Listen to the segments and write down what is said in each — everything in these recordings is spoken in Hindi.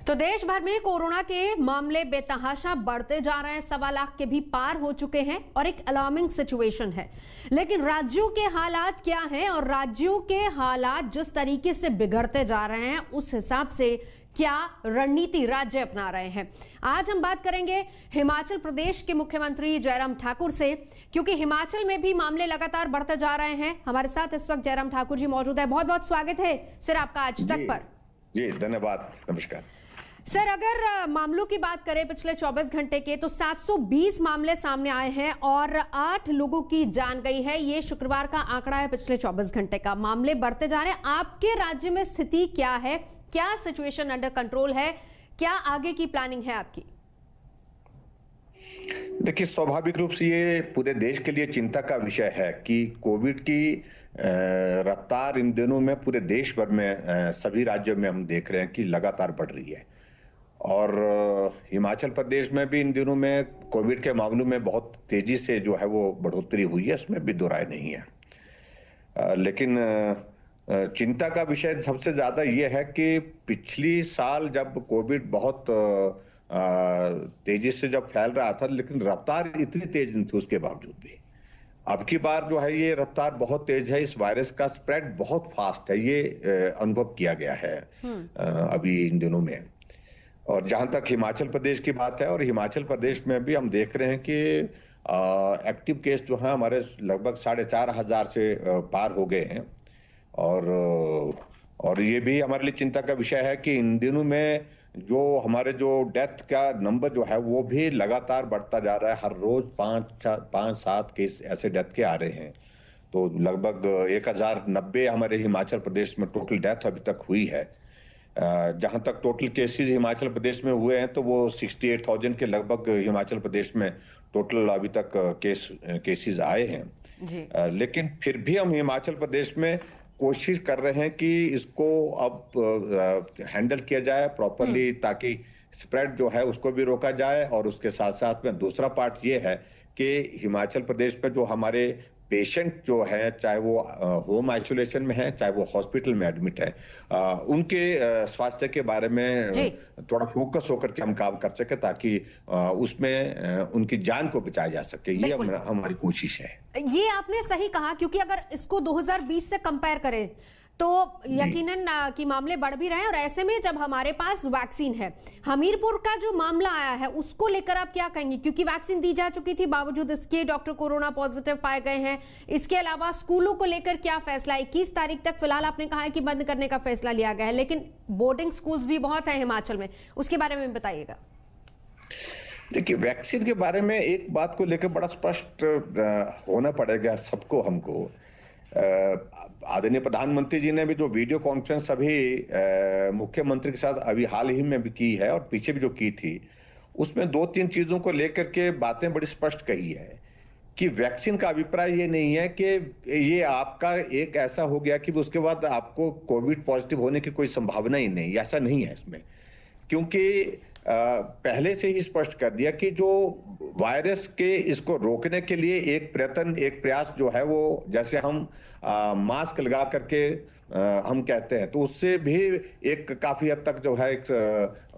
तो देश भर में कोरोना के मामले बेतहाशा बढ़ते जा रहे हैं, 1.25 लाख के भी पार हो चुके हैं और एक अलार्मिंग सिचुएशन है। लेकिन राज्यों के हालात क्या हैं और राज्यों के हालात जिस तरीके से बिगड़ते जा रहे हैं उस हिसाब से क्या रणनीति राज्य अपना रहे हैं। आज हम बात करेंगे हिमाचल प्रदेश के मुख्यमंत्री जयराम ठाकुर से, क्योंकि हिमाचल में भी मामले लगातार बढ़ते जा रहे हैं। हमारे साथ इस वक्त जयराम ठाकुर जी मौजूद है। बहुत बहुत स्वागत है सर आपका आज तक पर। जी धन्यवाद, नमस्कार सर। अगर मामलों की बात करें पिछले 24 घंटे के, तो 720 मामले सामने आए हैं और 8 लोगों की जान गई है। ये शुक्रवार का आंकड़ा है पिछले 24 घंटे का। मामले बढ़ते जा रहे हैं। आपके राज्य में स्थिति क्या है? क्या सिचुएशन अंडर कंट्रोल है? क्या आगे की प्लानिंग है आपकी? देखिए, स्वाभाविक रूप से ये पूरे देश के लिए चिंता का विषय है कि कोविड की रफ्तार इन दिनों में पूरे देश भर में सभी राज्यों में हम देख रहे हैं कि लगातार बढ़ रही है। और हिमाचल प्रदेश में भी इन दिनों में कोविड के मामलों में बहुत तेजी से जो है वो बढ़ोतरी हुई है, इसमें भी दो राय नहीं है। लेकिन चिंता का विषय सबसे ज्यादा ये है कि पिछली साल जब कोविड बहुत तेजी से जब फैल रहा था, लेकिन रफ्तार इतनी तेज नहीं थी उसके बावजूद भी। अब की बार जो है ये रफ्तार बहुत तेज है। इस वायरस का स्प्रेड बहुत फास्ट है, ये अनुभव किया गया है अभी इन दिनों में। और जहां तक हिमाचल प्रदेश की बात है, और हिमाचल प्रदेश में भी हम देख रहे हैं कि एक्टिव केस जो है हमारे लगभग 4,500 से पार हो गए हैं। और ये भी हमारे लिए चिंता का विषय है कि इन दिनों में जो हमारे जो डेथ का नंबर जो है वो भी लगातार बढ़ता जा रहा है। हर रोज 5-7 केस ऐसे डेथ के आ रहे हैं। तो लगभग 1090 हमारे हिमाचल प्रदेश में टोटल डेथ अभी तक हुई है। जहां तक टोटल केसेस हिमाचल प्रदेश में हुए हैं तो वो 68,000 के लगभग हिमाचल प्रदेश में टोटल अभी तक केसेस आए हैं जी। लेकिन फिर भी हम हिमाचल प्रदेश में कोशिश कर रहे हैं कि इसको अब हैंडल किया जाए प्रॉपरली, ताकि स्प्रेड जो है उसको भी रोका जाए। और उसके साथ साथ में दूसरा पार्ट ये है कि हिमाचल प्रदेश में जो हमारे पेशेंट जो है, चाहे वो होम आइसोलेशन में है चाहे वो हॉस्पिटल में एडमिट है, उनके स्वास्थ्य के बारे में थोड़ा फोकस होकर के हम काम कर सके, ताकि उसमें उनकी जान को बचाया जा सके। ये हमारी कोशिश है। ये आपने सही कहा, क्योंकि अगर इसको 2020 से कंपेयर करें तो यकीनन कि मामले बढ़ भी रहे हैं। और ऐसे में जब हमारे पास वैक्सीन है, हमीरपुर का जो मामला आया है उसको लेकर आप क्या कहेंगे? क्योंकि वैक्सीन दी जा चुकी थी, बावजूद इसके डॉक्टर कोरोना पॉजिटिव पाए गए हैं। इसके अलावा स्कूलों को लेकर क्या फैसला? 21 तारीख तक फिलहाल आपने कहा है कि बंद करने का फैसला लिया गया है, लेकिन बोर्डिंग स्कूल्स भी बहुत है हिमाचल में, उसके बारे में बताइएगा। देखिए, वैक्सीन के बारे में एक बात को लेकर बड़ा स्पष्ट होना पड़ेगा सबको, हमको। आदरणीय प्रधानमंत्री जी ने भी जो वीडियो कॉन्फ्रेंस अभी मुख्यमंत्री के साथ अभी हाल ही में भी की है और पीछे भी जो की थी, उसमें 2-3 चीजों को लेकर के बातें बड़ी स्पष्ट कही है कि वैक्सीन का अभिप्राय ये नहीं है कि ये आपका एक ऐसा हो गया कि उसके बाद आपको कोविड पॉजिटिव होने की कोई संभावना ही नहीं, ऐसा नहीं है इसमें। क्योंकि पहले से ही स्पष्ट कर दिया कि जो वायरस के इसको रोकने के लिए एक प्रयास जो है वो, जैसे हम मास्क लगा करके हम कहते हैं, तो उससे भी एक काफी हद तक जो है एक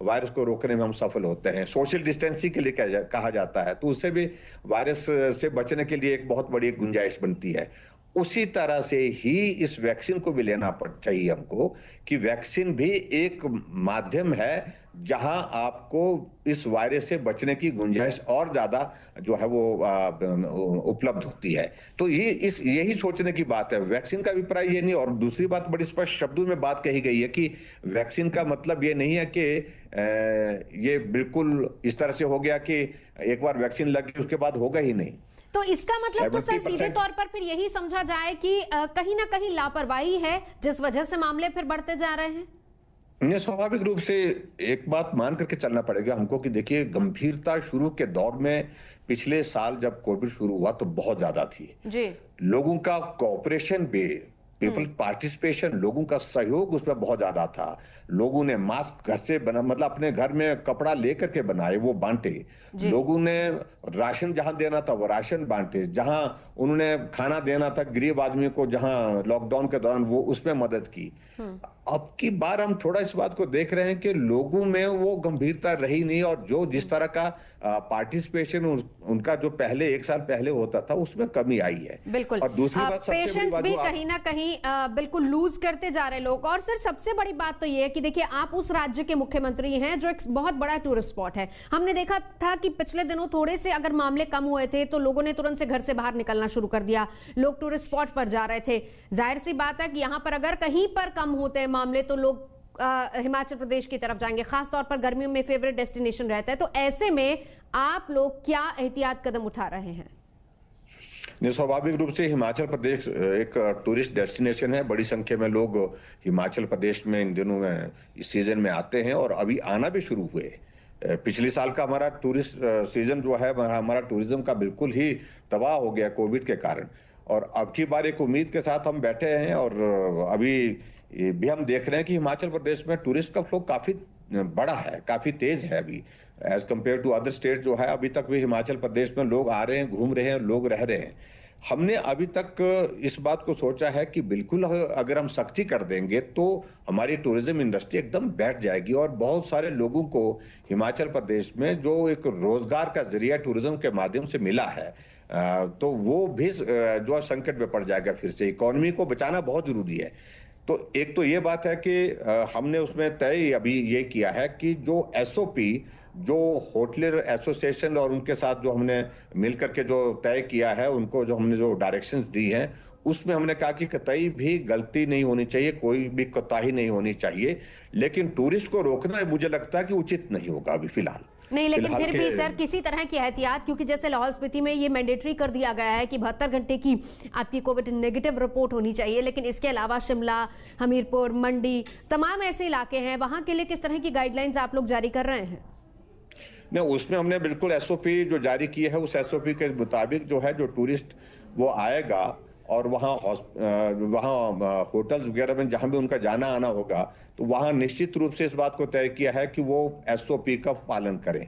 वायरस को रोकने में हम सफल होते हैं। सोशल डिस्टेंसिंग के लिए कहा जाता है, तो उससे भी वायरस से बचने के लिए एक बहुत बड़ी गुंजाइश बनती है। उसी तरह से ही इस वैक्सीन को भी लेना चाहिए हमको, कि वैक्सीन भी एक माध्यम है जहां आपको इस वायरस से बचने की गुंजाइश और ज्यादा जो है वो उपलब्ध होती है। तो यही सोचने की बात है। वैक्सीन का अभिप्राय ये नहीं। और दूसरी बात, बड़ी स्पष्ट शब्दों में बात कही गई है कि वैक्सीन का मतलब ये नहीं है कि ये बिल्कुल इस तरह से हो गया कि एक बार वैक्सीन लग गई उसके बाद होगा ही नहीं। तो इसका मतलब तो सर सीधे तौर पर फिर यही समझा जाए कि कहीं ना कहीं लापरवाही है, जिस वजह से मामले फिर बढ़ते जा रहे हैं। स्वाभाविक रूप से एक बात मान करके चलना पड़ेगा हमको कि देखिए, गंभीरता शुरू के दौर में पिछले साल जब कोविड शुरू हुआ तो बहुत ज्यादा थी जी। लोगों का कोऑपरेशन भी, पीपल पार्टिसिपेशन, लोगों का सहयोग उसमें बहुत ज्यादा था। लोगों ने मास्क घर से बना, मतलब अपने घर में कपड़ा लेकर के बनाए, वो बांटे। लोगों ने राशन जहां देना था वो राशन बांटे। जहां उन्होंने खाना देना था गरीब आदमी को, जहां लॉकडाउन के दौरान, वो उसमें मदद की। अब की बार हम थोड़ा इस बात को देख रहे हैं कि लोगों में वो गंभीरता रही नहीं, और जो जिस तरह का पार्टिसिपेशन उनका जो पहले 1 साल पहले होता था उसमें कमी आई है। बिल्कुल। और दूसरी बात, सबसे बड़ी पेशेंस बात भी जो कहीं ना कहीं बिल्कुल लूज करते जा रहे लोग। और सर सबसे बड़ी बात तो ये है कि देखिए आप उस राज्य के मुख्यमंत्री हैं जो एक बहुत बड़ा टूरिस्ट स्पॉट है। हमने देखा था कि पिछले दिनों थोड़े से अगर मामले कम हुए थे तो लोगों ने तुरंत से घर से बाहर निकलना शुरू कर दिया, लोग टूरिस्ट स्पॉट पर जा रहे थे। जाहिर सी बात है कि यहाँ पर अगर कहीं पर कम होते हैं मामले तो लोग हिमाचल प्रदेश की तरफ जाएंगे, खासतौर पर गर्मियों में फेवरेट डेस्टिनेशन रहता है। तो ऐसे में आप लोग क्या एहतियात कदम उठा रहे हैं? स्वाभाविक रूप से हिमाचल प्रदेश एक टूरिस्ट डेस्टिनेशन है। बड़ी संख्या में लोग हिमाचल प्रदेश में इन दिनों में इस सीजन में आते हैं और अभी आना भी शुरू हुए। पिछले साल का हमारा टूरिस्ट सीजन जो है, हमारा टूरिज्म का बिल्कुल ही तबाह हो गया कोविड के कारण। और अब की बार एक उम्मीद के साथ हम बैठे हैं, और अभी भी हम देख रहे हैं कि हिमाचल प्रदेश में टूरिस्ट का फ्लो काफी बड़ा है, काफी तेज है अभी as compare to other state जो है। अभी तक भी हिमाचल प्रदेश में लोग आ रहे हैं, घूम रहे हैं, लोग रह रहे हैं। हमने अभी तक इस बात को सोचा है कि बिल्कुल अगर हम सख्ती कर देंगे तो हमारी टूरिज्म इंडस्ट्री एकदम बैठ जाएगी, और बहुत सारे लोगों को हिमाचल प्रदेश में जो एक रोजगार का जरिया टूरिज्म के माध्यम से मिला है, तो वो भी जो संकट में पड़ जाएगा। फिर से इकोनॉमी को बचाना बहुत जरूरी है। तो एक तो ये बात है कि हमने उसमें तय अभी ये किया है कि जो एसओपी जो होटलियर एसोसिएशन और उनके साथ जो हमने मिलकर के जो तय किया है, उनको जो हमने जो डायरेक्शंस दी हैं, उसमें हमने कहा कि कतई भी गलती नहीं होनी चाहिए, कोई भी कोताही नहीं होनी चाहिए। लेकिन टूरिस्ट को रोकना मुझे लगता है कि उचित नहीं होगा अभी फिलहाल। नहीं, लेकिन फिर भी सर किसी तरह की एहतियात, क्योंकि जैसे लाहौल स्पीति में ये मैंडेटरी कर दिया गया है कि 72 घंटे की आपकी कोविड नेगेटिव रिपोर्ट होनी चाहिए, लेकिन इसके अलावा शिमला, हमीरपुर, मंडी, तमाम ऐसे इलाके हैं, वहां के लिए किस तरह की गाइडलाइंस आप लोग जारी कर रहे हैं? नहीं, उसमें हमने बिल्कुल एसओपी जो जारी की है, उस एसओपी के मुताबिक जो है, जो टूरिस्ट वो आएगा और वहाँ होटल्स वगैरह में जहां भी उनका जाना आना होगा, तो वहां निश्चित रूप से इस बात को तय किया है कि वो एसओपी का पालन करें।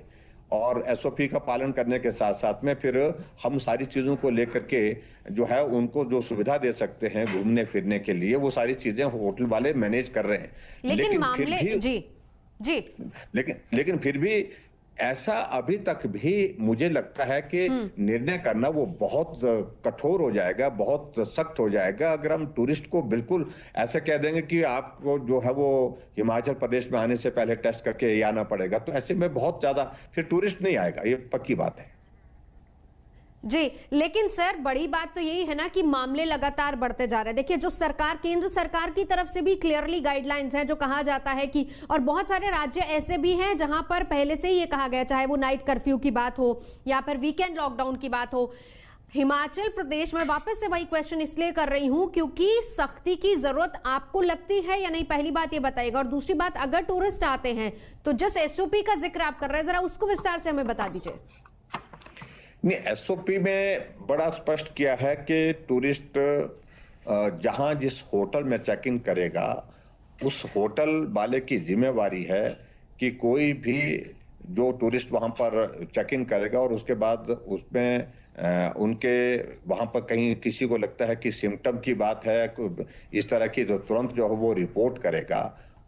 और एसओपी का पालन करने के साथ साथ में फिर हम सारी चीजों को लेकर के जो है उनको जो सुविधा दे सकते हैं घूमने फिरने के लिए, वो सारी चीजें होटल वाले मैनेज कर रहे हैं। लेकिन मामले जी लेकिन फिर भी ऐसा अभी तक भी मुझे लगता है कि निर्णय करना वो बहुत कठोर हो जाएगा, बहुत सख्त हो जाएगा अगर हम टूरिस्ट को बिल्कुल ऐसे कह देंगे कि आपको जो है वो हिमाचल प्रदेश में आने से पहले टेस्ट करके आना पड़ेगा। तो ऐसे में बहुत ज्यादा फिर टूरिस्ट नहीं आएगा, ये पक्की बात है जी। लेकिन सर बड़ी बात तो यही है ना कि मामले लगातार बढ़ते जा रहे हैं। देखिए जो सरकार, केंद्र सरकार की तरफ से भी क्लियरली गाइडलाइंस हैं, जो कहा जाता है कि, और बहुत सारे राज्य ऐसे भी हैं जहां पर पहले से ही ये कहा गया, चाहे वो नाइट कर्फ्यू की बात हो या फिर वीकेंड लॉकडाउन की बात हो। हिमाचल प्रदेश में वापस से वही क्वेश्चन इसलिए कर रही हूं क्योंकि सख्ती की जरूरत आपको लगती है या नहीं, पहली बात ये बताइएगा। और दूसरी बात, अगर टूरिस्ट आते हैं तो जिस एसओपी का जिक्र आप कर रहे हैं, जरा उसको विस्तार से हमें बता दीजिए। नहीं, एसओपी में बड़ा स्पष्ट किया है कि टूरिस्ट जहां जिस होटल में चेक इन करेगा, उस होटल वाले की जिम्मेवारी है कि कोई भी जो टूरिस्ट वहां पर चेक इन करेगा और उसके बाद उसमें उनके वहां पर कहीं किसी को लगता है कि सिम्टम की बात है इस तरह की, तो तुरंत जो है वो रिपोर्ट करेगा।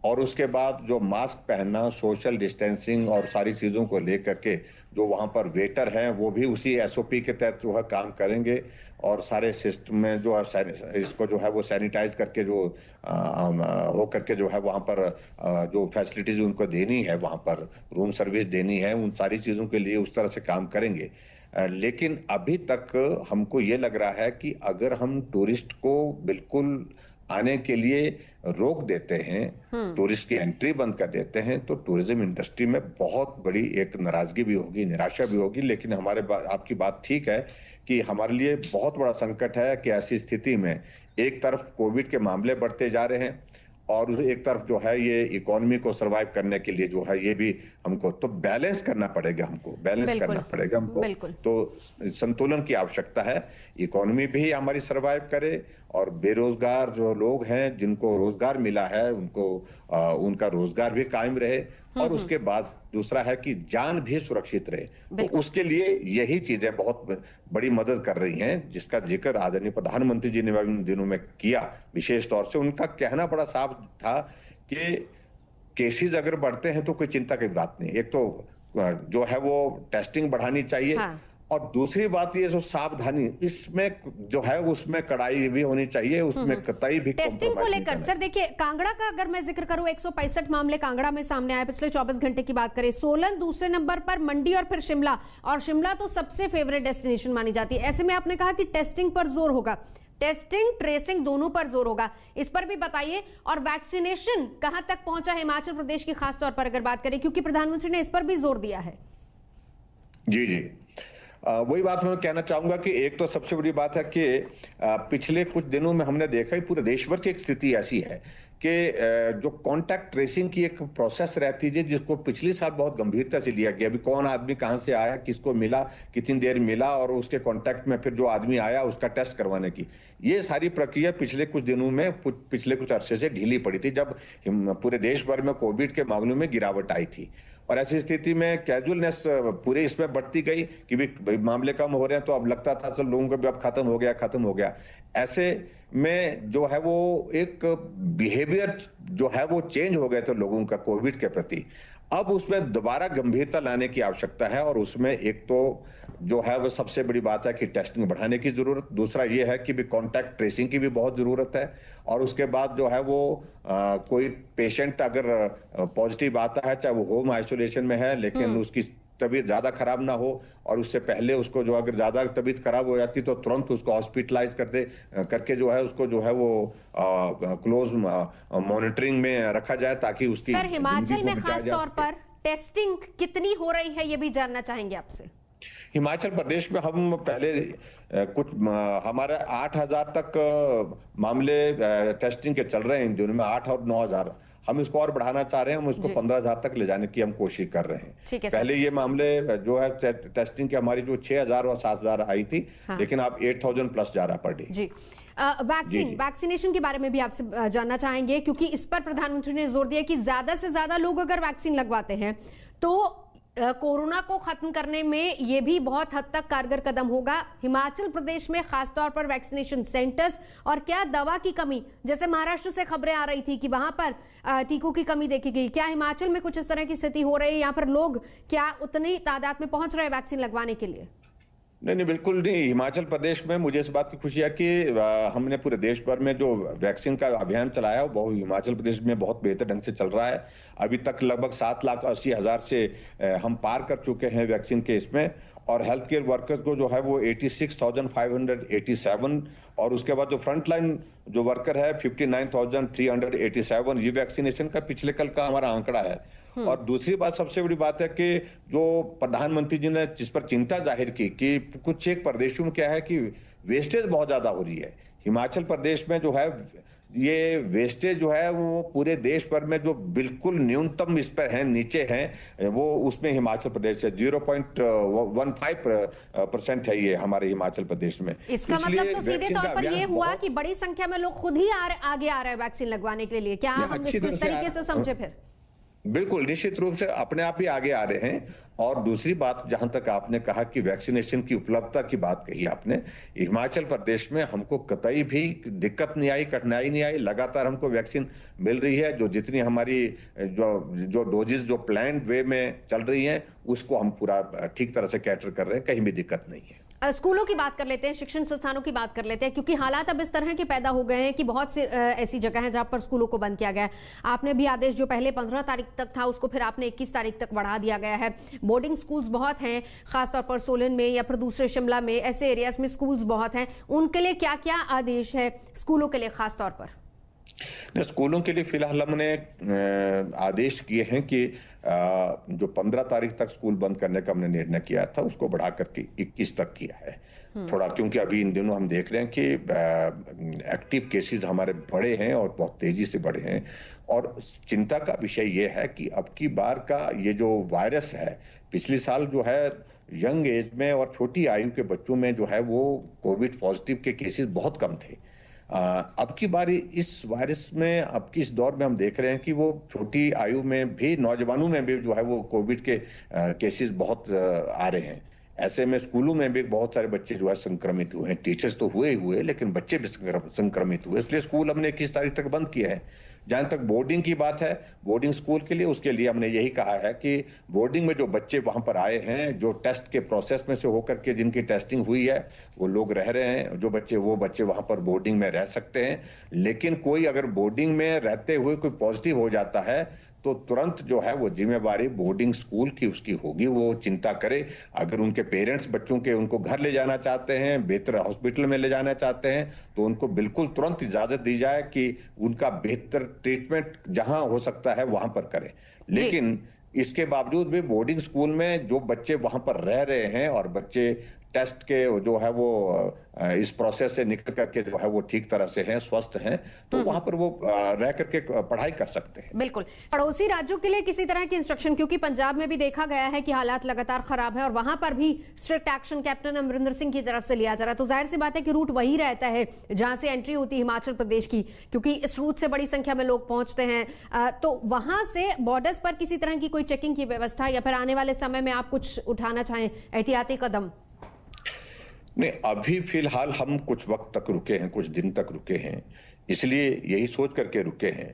और उसके बाद जो मास्क पहनना, सोशल डिस्टेंसिंग और सारी चीजों को लेकर के जो वहां पर वेटर हैं वो भी उसी एसओपी के तहत जो है काम करेंगे। और सारे सिस्टम में जो है इसको जो है वो सैनिटाइज करके जो हो करके जो है वहां पर जो फैसिलिटीज उनको देनी है, वहां पर रूम सर्विस देनी है, उन सारी चीजों के लिए उस तरह से काम करेंगे। लेकिन अभी तक हमको ये लग रहा है कि अगर हम टूरिस्ट को बिल्कुल आने के लिए रोक देते हैं, टूरिस्ट की एंट्री बंद कर देते हैं, तो टूरिज्म इंडस्ट्री में बहुत बड़ी एक नाराजगी भी होगी, निराशा भी होगी। लेकिन आपकी बात ठीक है कि हमारे लिए बहुत बड़ा संकट है कि ऐसी स्थिति में एक तरफ कोविड के मामले बढ़ते जा रहे हैं और एक तरफ जो है ये इकोनॉमी को सरवाइव करने के लिए जो है ये भी हमको तो बैलेंस करना पड़ेगा, हमको तो संतुलन की आवश्यकता है। इकोनॉमी भी हमारी सरवाइव करे और बेरोजगार जो लोग हैं जिनको रोजगार मिला है उनको उनका रोजगार भी कायम रहे, और उसके बाद दूसरा है कि जान भी सुरक्षित रहे। तो उसके लिए यही चीजें बहुत बड़ी मदद कर रही हैं, जिसका जिक्र आदरणीय प्रधानमंत्री जी ने इन दिनों में किया। विशेष तौर से उनका कहना बड़ा साफ था कि केसेस अगर बढ़ते हैं तो कोई चिंता की बात नहीं, एक तो जो है वो टेस्टिंग बढ़ानी चाहिए। हाँ। और दूसरी बात ये जो सावधानी इसमें जो है उसमें कड़ाई भी होनी चाहिए, उसमें कतई भी टेस्टिंग को लेकर। सर देखिए, कांगड़ा का अगर मैं जिक्र करूं, 165 मामले कांगड़ा में सामने आए पिछले 24 घंटे की बात करें। सोलन दूसरे नंबर पर, मंडी और फिर शिमला, और शिमला तो सबसे फेवरेट डेस्टिनेशन मानी जाती है। ऐसे में आपने कहा कि टेस्टिंग पर जोर होगा, टेस्टिंग ट्रेसिंग दोनों पर जोर होगा, इस पर भी बताइए। और वैक्सीनेशन कहां तक पहुंचा है हिमाचल प्रदेश की खासतौर पर अगर बात करें, क्योंकि प्रधानमंत्री ने इस पर भी जोर दिया है। जी, वही बात मैं कहना चाहूंगा कि एक तो सबसे बड़ी बात है कि पिछले कुछ दिनों में हमने देखा ही पूरे देश भर की एक स्थिति ऐसी है कि जो कांटेक्ट ट्रेसिंग की एक प्रोसेस रहती है, जिसको पिछले साल बहुत गंभीरता से लिया गया। अभी कौन आदमी कहां से आया, किसको मिला, कितनी देर मिला, और उसके कांटेक्ट में फिर जो आदमी आया उसका टेस्ट करवाने की, ये सारी प्रक्रिया पिछले कुछ दिनों में, पिछले कुछ अरसे से ढीली पड़ी थी, जब पूरे देश भर में कोविड के मामलों में गिरावट आई थी। और ऐसी स्थिति में कैजुअलनेस पूरे इसमें बढ़ती गई कि भी मामले कम हो रहे हैं, तो अब लगता था सब लोगों को भी अब खत्म हो गया। ऐसे में जो है वो एक बिहेवियर जो है वो चेंज हो गए थे लोगों का कोविड के प्रति। अब उसमें दोबारा गंभीरता लाने की आवश्यकता है, और उसमें एक तो जो है वो सबसे बड़ी बात है कि टेस्टिंग बढ़ाने की जरूरत, दूसरा ये है कि भी कांटेक्ट ट्रेसिंग की भी बहुत जरूरत है, और उसके बाद जो है वो कोई पेशेंट अगर पॉजिटिव आता है, चाहे वो होम आइसोलेशन में है, लेकिन उसकी तबीयत ज्यादा खराब ना हो, और उससे पहले उसको जो अगर ज्यादा तबीयत खराब हो जाती तो तुरंत उसको हॉस्पिटलाइज करके जो है उसको जो है वो क्लोज मॉनिटरिंग में रखा जाए, ताकि उसकी सर हिमाचल में खास तौर पर टेस्टिंग कितनी हो रही है ये भी जानना चाहेंगे आपसे। हिमाचल प्रदेश में हम पहले कुछ हमारे 8,000 तक मामले टेस्टिंग के चल रहे हैं इन दिनों में, 8 और 9,000। हम इसको और बढ़ाना चाह रहे हैं, हम इसको 15,000 तक ले जाने की हम कोशिश कर रहे हैं। पहले ये मामले जो है टेस्टिंग की हमारी जो 6,000 और 7,000 आई थी, हाँ। लेकिन अब 8,000 प्लस जा रहा पर डे। जी वैक्सीनेशन के बारे में भी आपसे जानना चाहेंगे, क्योंकि इस पर प्रधानमंत्री ने जोर दिया कि ज्यादा से ज्यादा लोग अगर वैक्सीन लगवाते हैं तो कोरोना को खत्म करने में यह भी बहुत हद तक कारगर कदम होगा। हिमाचल प्रदेश में खासतौर पर वैक्सीनेशन सेंटर्स और क्या दवा की कमी, जैसे महाराष्ट्र से खबरें आ रही थी कि वहां पर टीकों की कमी देखी गई, क्या हिमाचल में कुछ इस तरह की स्थिति हो रही है? यहाँ पर लोग क्या उतनी तादाद में पहुंच रहे हैं वैक्सीन लगवाने के लिए? नहीं, बिल्कुल नहीं। हिमाचल प्रदेश में मुझे इस बात की खुशी है कि हमने पूरे देश भर में जो वैक्सीन का अभियान चलाया वो हिमाचल प्रदेश में बहुत बेहतर ढंग से चल रहा है। अभी तक लगभग 7,80,000 से हम पार कर चुके हैं वैक्सीन के इसमें, और हेल्थ केयर वर्कर्स को जो है वो 86,587, और उसके बाद जो फ्रंट लाइन जो वर्कर है 59,387। ये वैक्सीनेशन का पिछले कल का हमारा आंकड़ा है। और दूसरी बात, सबसे बड़ी बात है कि जो प्रधानमंत्री जी ने जिस पर चिंता जाहिर की कि कुछ एक प्रदेशों में क्या है कि वेस्टेज बहुत ज्यादा हो रही है। हिमाचल प्रदेश में जो है ये वेस्टेज जो है वो पूरे देश भर में जो बिल्कुल न्यूनतम इस पर है, नीचे है, वो उसमें हिमाचल प्रदेश से 0.15% है ये हमारे हिमाचल प्रदेश में। इसका मतलब तो सीधे तौर पर ये हुआ कि बड़ी संख्या में लोग खुद ही आगे आ रहे हैं वैक्सीन लगवाने के लिए। क्या हम इसको इस तरीके से समझे? फिर बिल्कुल निश्चित रूप से अपने आप ही आगे आ रहे हैं। और दूसरी बात, जहां तक आपने कहा कि वैक्सीनेशन की उपलब्धता की बात कही आपने, हिमाचल प्रदेश में हमको कतई भी दिक्कत नहीं आई, कठिनाई नहीं आई। लगातार हमको वैक्सीन मिल रही है। जो जितनी हमारी जो डोजेस जो प्लान वे में चल रही हैं उसको हम पूरा ठीक तरह से कैटर कर रहे हैं, कहीं भी दिक्कत नहीं है। स्कूलों की बात कर लेते हैं, शिक्षण संस्थानों की बात कर लेते हैं, क्योंकि हालात अब इस तरह के पैदा हो गए हैं कि बहुत सी ऐसी जगह हैं जहां पर स्कूलों को बंद किया गया है। आपने भी आदेश जो पहले 15 तारीख तक था उसको फिर आपने 21 तारीख तक बढ़ा दिया गया है। बोर्डिंग स्कूल्स बहुत हैं, खासतौर पर सोलन में या फिर दूसरे शिमला में, ऐसे एरियाज में स्कूल्स बहुत हैं। उनके लिए क्या क्या आदेश है स्कूलों के लिए खासतौर पर? स्कूलों के लिए फिलहाल हमने आदेश किए हैं कि जो 15 तारीख तक स्कूल बंद करने का हमने निर्णय किया था उसको बढ़ा करके 21 तक किया है। थोड़ा क्योंकि अभी इन दिनों हम देख रहे हैं कि एक्टिव केसेस हमारे बढ़े हैं और बहुत तेजी से बढ़े हैं, और चिंता का विषय ये है कि अब की बार का ये जो वायरस है, पिछले साल जो है यंग एज में और छोटी आयु के बच्चों में जो है वो कोविड पॉजिटिव के केसेस बहुत कम थे। अब की बारी इस वायरस में, अब की इस दौर में हम देख रहे हैं कि वो छोटी आयु में भी, नौजवानों में भी जो है वो कोविड के केसेस बहुत आ रहे हैं। ऐसे में स्कूलों में भी बहुत सारे बच्चे जो है संक्रमित हुए हैं। टीचर्स तो हुए ही हुए, लेकिन बच्चे भी संक्रमित हुए, इसलिए स्कूल हमने 21 तारीख तक बंद किया है। जहां तक बोर्डिंग की बात है, बोर्डिंग स्कूल के लिए, उसके लिए हमने यही कहा है कि बोर्डिंग में जो बच्चे वहां पर आए हैं, जो टेस्ट के प्रोसेस में से होकर के जिनकी टेस्टिंग हुई है, वो लोग रह रहे हैं, जो बच्चे, वो बच्चे वहां पर बोर्डिंग में रह सकते हैं। लेकिन कोई अगर बोर्डिंग में रहते हुए कोई पॉजिटिव हो जाता है तो तुरंत जो है वो जिम्मेवारी बोर्डिंग स्कूल की उसकी होगी, वो चिंता करे। अगर उनके पेरेंट्स बच्चों के उनको घर ले जाना चाहते हैं, बेहतर हॉस्पिटल में ले जाना चाहते हैं, तो उनको बिल्कुल तुरंत इजाजत दी जाए कि उनका बेहतर ट्रीटमेंट जहां हो सकता है वहां पर करें। लेकिन इसके बावजूद भी बोर्डिंग स्कूल में जो बच्चे वहां पर रह रहे हैं और बच्चे टेस्ट के जो है वो इस प्रोसेस से निकल करके जो है वो ठीक तरह से हैं, स्वस्थ हैं, तो वहां पर वो रह करके पढ़ाई कर सकते हैं। बिल्कुल। पड़ोसी राज्यों के लिए किसी तरह की इंस्ट्रक्शन, क्योंकि पंजाब में भी देखा गया है कि हालात लगातार खराब है और वहां पर भी strict action captain Amarinder Singh की तरफ से लिया जा रहा है, तो जाहिर सी बात है कि रूट वही रहता है जहां से एंट्री होती है हिमाचल प्रदेश की, क्योंकि इस रूट से बड़ी संख्या में लोग पहुंचते हैं। तो वहां से बॉर्डर्स पर किसी तरह की कोई चेकिंग की व्यवस्था या फिर आने वाले समय में आप कुछ उठाना चाहें एहतियाती कदम? नहीं, अभी फिलहाल हम कुछ वक्त तक रुके हैं, कुछ दिन तक रुके हैं, इसलिए यही सोच करके रुके हैं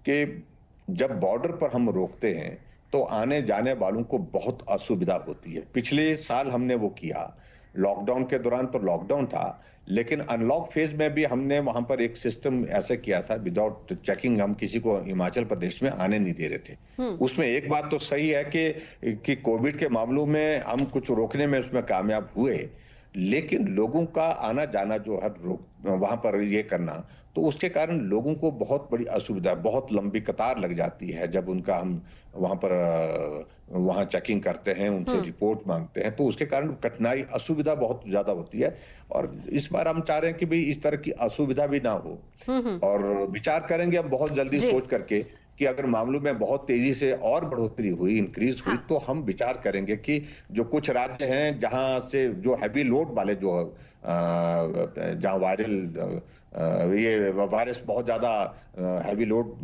कि जब बॉर्डर पर हम रोकते हैं तो आने जाने वालों को बहुत असुविधा होती है। पिछले साल हमने वो किया, लॉकडाउन के दौरान तो लॉकडाउन था, लेकिन अनलॉक फेज में भी हमने वहां पर एक सिस्टम ऐसे किया था, विदाउट चेकिंग हम किसी को हिमाचल प्रदेश में आने नहीं दे रहे थे। उसमें एक बात तो सही है कि कोविड के मामलों में हम कुछ रोकने में उसमें कामयाब हुए, लेकिन लोगों का आना जाना जो है वहां पर ये करना, तो उसके कारण लोगों को बहुत बड़ी असुविधा, बहुत लंबी कतार लग जाती है जब उनका हम वहां चेकिंग करते हैं, उनसे रिपोर्ट मांगते हैं, तो उसके कारण कठिनाई, असुविधा बहुत ज्यादा होती है। और इस बार हम चाह रहे हैं कि भाई इस तरह की असुविधा भी ना हो, और विचार करेंगे हम बहुत जल्दी सोच करके कि अगर मामलों में बहुत तेजी से और बढ़ोतरी हुई, इंक्रीज हुई, तो हम विचार करेंगे कि जो कुछ राज्य हैं जहां से जो हैवी लोड वाले, जो जहां ये वायरस बहुत ज्यादा हैवी लोड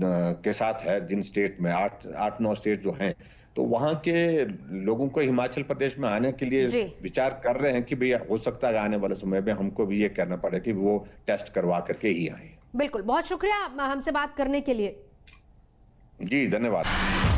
के साथ है, जिन स्टेट में 8-9 स्टेट जो हैं, तो वहां के लोगों को हिमाचल प्रदेश में आने के लिए विचार कर रहे हैं कि भैया हो सकता है आने वाले समय में हमको भी ये करना पड़े कि वो टेस्ट करवा करके ही आए। बिल्कुल, बहुत शुक्रिया हमसे बात करने के लिए। जी, धन्यवाद।